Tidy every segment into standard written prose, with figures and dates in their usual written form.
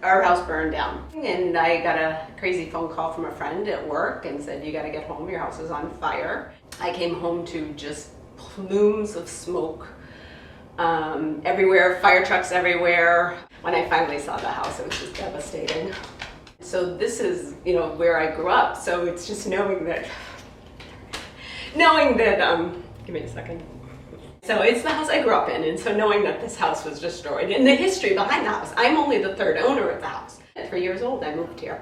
Our house burned down, and I got a crazy phone call from a friend at work and said, you got to get home, your house is on fire. I came home to just plumes of smoke everywhere, fire trucks everywhere. When I finally saw the house, it was just devastating. So this is, where I grew up, so it's just knowing that, give me a second. So it's the house I grew up in, and so knowing that this house was destroyed and the history behind the house. I'm only the third owner of the house. At 3 years old, I moved here.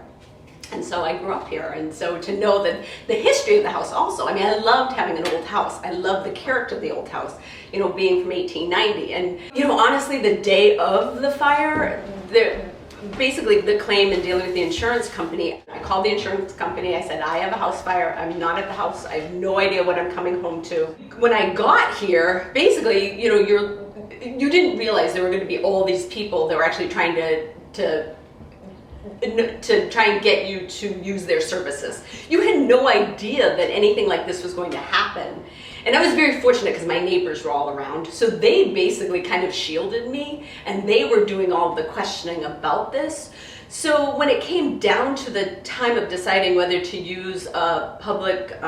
And so I grew up here, and so to know that the history of the house also, I loved having an old house. I loved the character of the old house, being from 1890. And, honestly, the day of the fire, basically the claim and dealing with the insurance company, I called the insurance company. I said, I have a house fire. I'm not at the house. I have no idea what I'm coming home to. When I got here, basically, you didn't realize there were going to be all these people that were actually trying to try and get you to use their services. You had no idea that anything like this was going to happen. And I was very fortunate because my neighbors were all around. So they basically kind of shielded me, and they were doing all the questioning about this. So when it came down to the time of deciding whether to use a public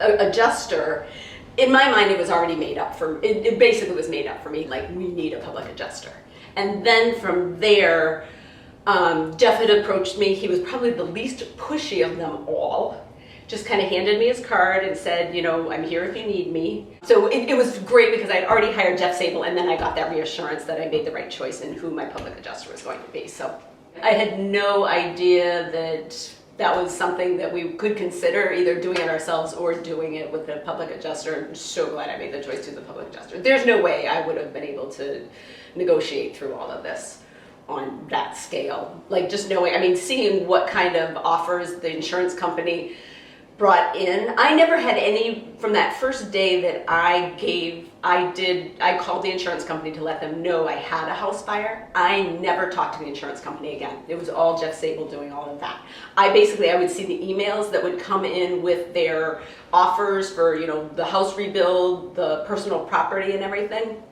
adjuster, in my mind it was already made up for, it basically was made up for me, like, we need a public adjuster. And then from there, Jeff had approached me. He was probably the least pushy of them all. Just kind of handed me his card and said, I'm here if you need me. So it was great because I'd already hired Jeff Sabel, and then I got that reassurance that I made the right choice in who my public adjuster was going to be. So I had no idea that was something that we could consider, either doing it ourselves or doing it with a public adjuster. I'm so glad I made the choice to the public adjuster. There's no way I would have been able to negotiate through all of this on that scale. Like, just knowing, seeing what kind of offers the insurance company brought in. I never had any, from that first day that I called the insurance company to let them know I had a house fire. I never talked to the insurance company again. It was all Jeff Sabel doing all of that. I would see the emails that would come in with their offers for, the house rebuild, the personal property and everything.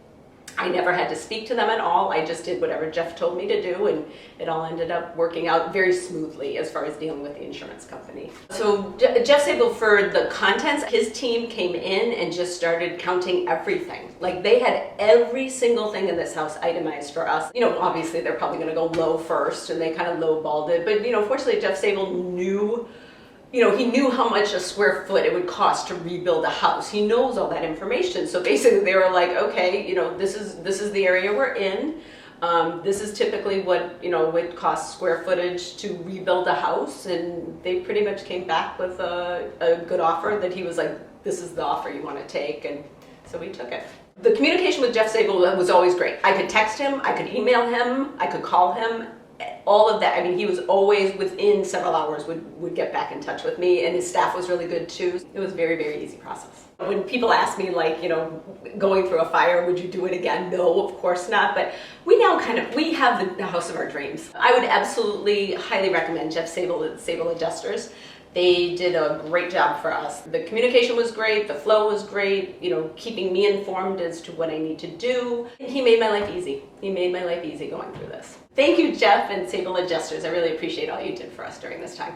I never had to speak to them at all. I just did whatever Jeff told me to do, and it all ended up working out very smoothly as far as dealing with the insurance company. So Jeff Sabel, for the contents, his team came in and just started counting everything. Like, they had every single thing in this house itemized for us. Obviously they're probably going to go low first, and they kind of lowballed it. But, fortunately Jeff Sabel knew, he knew how much a square foot it would cost to rebuild a house. He knows all that information. So basically they were like, okay, this is the area we're in. This is typically what, it costs square footage to rebuild a house. And they pretty much came back with a good offer that he was like, this is the offer you want to take. And so we took it. The communication with Jeff Sabel was always great. I could text him, I could email him, I could call him. All of that, he was always within several hours would get back in touch with me, and his staff was really good too. It was a very, very easy process. When people ask me, like, going through a fire, would you do it again? No, of course not. But we have the house of our dreams. I would absolutely highly recommend Jeff Sabel Adjusters. They did a great job for us. The communication was great, the flow was great, keeping me informed as to what I need to do. He made my life easy. He made my life easy going through this. Thank you, Jeff and Sabel Adjusters. I really appreciate all you did for us during this time.